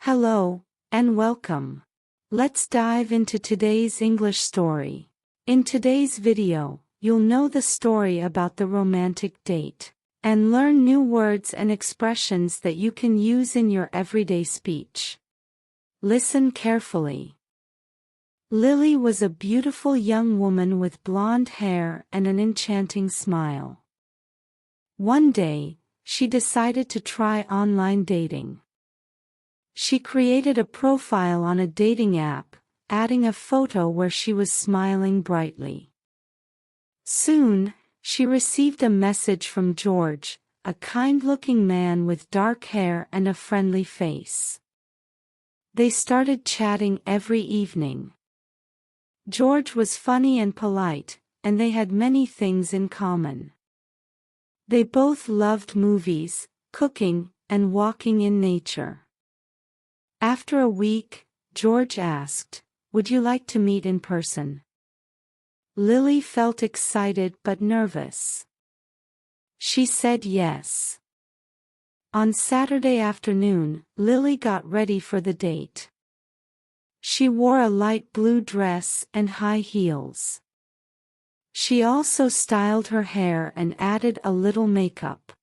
Hello, and welcome. Let's dive into today's English story. In today's video, you'll know the story about the romantic date, and learn new words and expressions that you can use in your everyday speech. Listen carefully. Lily was a beautiful young woman with blonde hair and an enchanting smile. One day, she decided to try online dating. She created a profile on a dating app, adding a photo where she was smiling brightly. Soon, she received a message from George, a kind-looking man with dark hair and a friendly face. They started chatting every evening. George was funny and polite, and they had many things in common. They both loved movies, cooking, and walking in nature. After a week, George asked, "Would you like to meet in person?" Lily felt excited but nervous. She said yes. On Saturday afternoon, Lily got ready for the date. She wore a light blue dress and high heels. She also styled her hair and added a little makeup.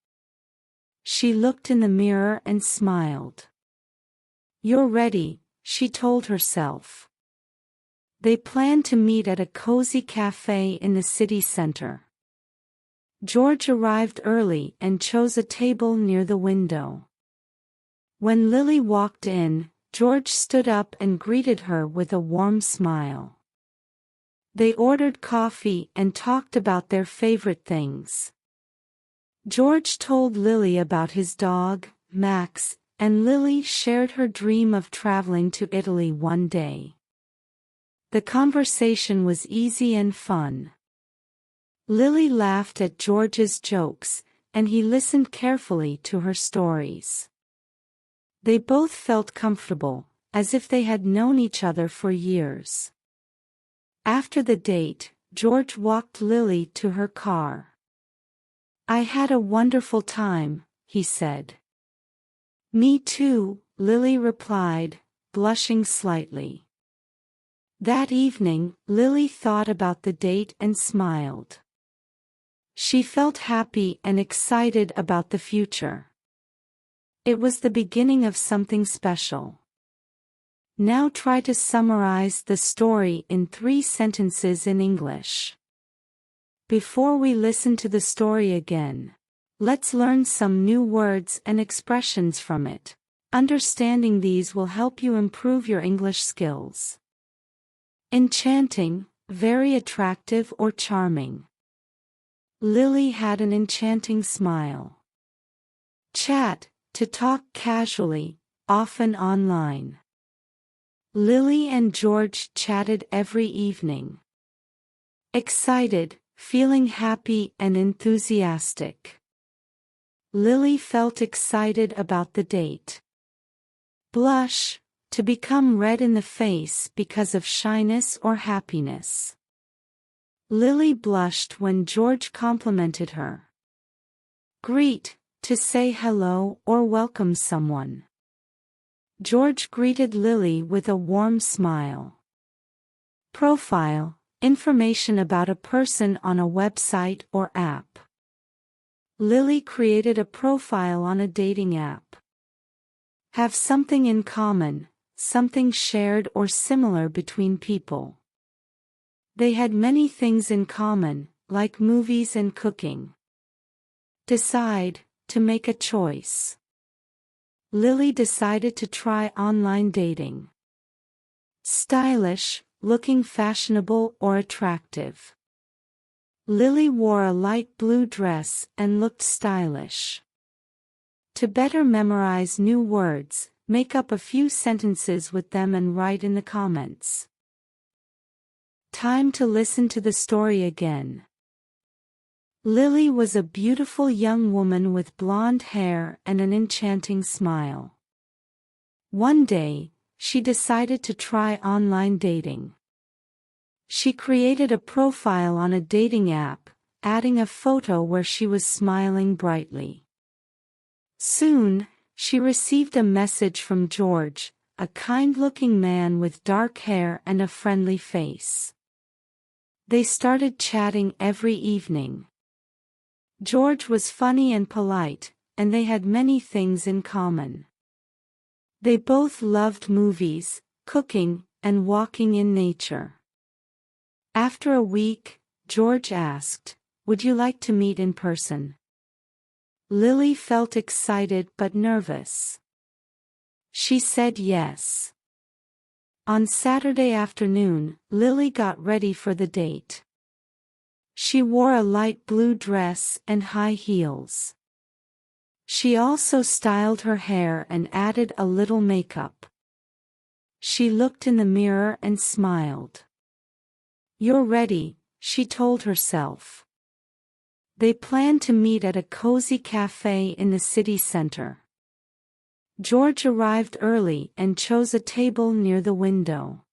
She looked in the mirror and smiled. "You're ready," she told herself. They planned to meet at a cozy cafe in the city center. George arrived early and chose a table near the window. When Lily walked in, George stood up and greeted her with a warm smile. They ordered coffee and talked about their favorite things. George told Lily about his dog, Max, and Lily shared her dream of traveling to Italy one day. The conversation was easy and fun. Lily laughed at George's jokes, and he listened carefully to her stories. They both felt comfortable, as if they had known each other for years. After the date, George walked Lily to her car. "I had a wonderful time," he said. "Me too," Lily replied, blushing slightly. That evening, Lily thought about the date and smiled. She felt happy and excited about the future. It was the beginning of something special. Now try to summarize the story in 3 sentences in English. Before we listen to the story again, let's learn some new words and expressions from it. Understanding these will help you improve your English skills. Enchanting, very attractive or charming. Lily had an enchanting smile. Chat, to talk casually, often online. Lily and George chatted every evening. Excited, feeling happy and enthusiastic. Lily felt excited about the date. Blush, to become red in the face because of shyness or happiness. Lily blushed when George complimented her. Greet, to say hello or welcome someone. George greeted Lily with a warm smile. Profile, information about a person on a website or app. Lily created a profile on a dating app. Have something in common, something shared or similar between people. They had many things in common, like movies and cooking. Decide, to make a choice. Lily decided to try online dating. Stylish, looking fashionable or attractive. Lily wore a light blue dress and looked stylish. To better memorize new words, make up a few sentences with them and write in the comments. Time to listen to the story again. Lily was a beautiful young woman with blonde hair and an enchanting smile. One day, she decided to try online dating. She created a profile on a dating app, adding a photo where she was smiling brightly. Soon, She received a message from George, a kind-looking man with dark hair and a friendly face. They started chatting every evening. George was funny and polite, and they had many things in common. They both loved movies, cooking, and walking in nature. After a week, George asked, "Would you like to meet in person?" Lily felt excited but nervous. She said yes. On Saturday afternoon, Lily got ready for the date. She wore a light blue dress and high heels. She also styled her hair and added a little makeup. She looked in the mirror and smiled. "You're ready," she told herself. They planned to meet at a cozy cafe in the city center. George arrived early and chose a table near the window.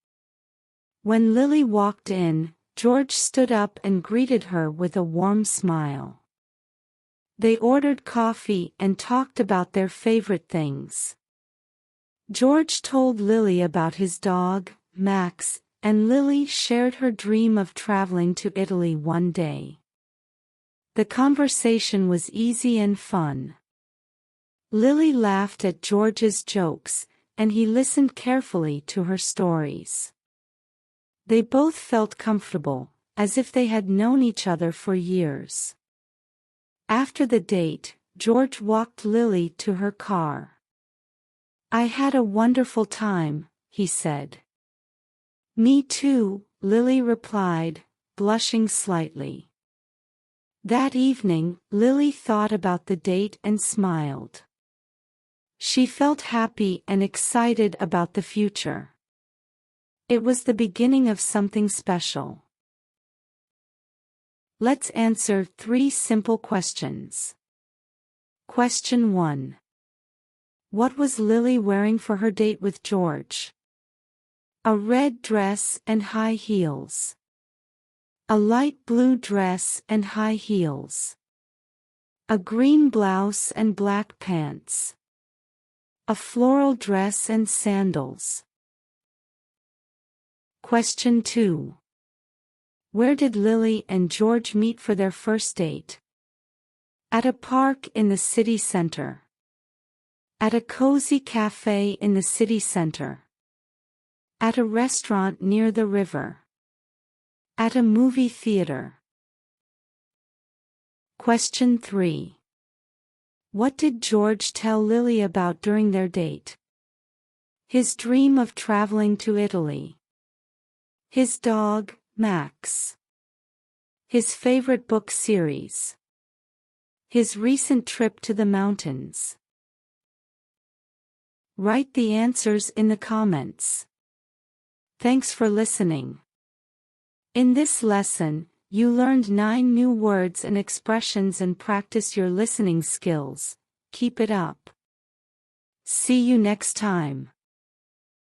When Lily walked in, George stood up and greeted her with a warm smile. They ordered coffee and talked about their favorite things. George told Lily about his dog, Max, and Lily shared her dream of traveling to Italy one day. The conversation was easy and fun. Lily laughed at George's jokes, and he listened carefully to her stories. They both felt comfortable, as if they had known each other for years. After the date, George walked Lily to her car. "I had a wonderful time," he said. "Me too," Lily replied, blushing slightly. That evening, Lily thought about the date and smiled. She felt happy and excited about the future. It was the beginning of something special. Let's answer 3 simple questions. Question 1. What was Lily wearing for her date with George? A red dress and high heels. A light blue dress and high heels. A green blouse and black pants. A floral dress and sandals. Question 2. Where did Lily and George meet for their first date? At a park in the city center. At a cozy cafe in the city center. At a restaurant near the river. At a movie theater. Question 3. What did George tell Lily about during their date? His dream of traveling to Italy. His dog, Max. His favorite book series. His recent trip to the mountains. Write the answers in the comments. Thanks for listening. In this lesson, you learned 9 new words and expressions and practice your listening skills. Keep it up. See you next time.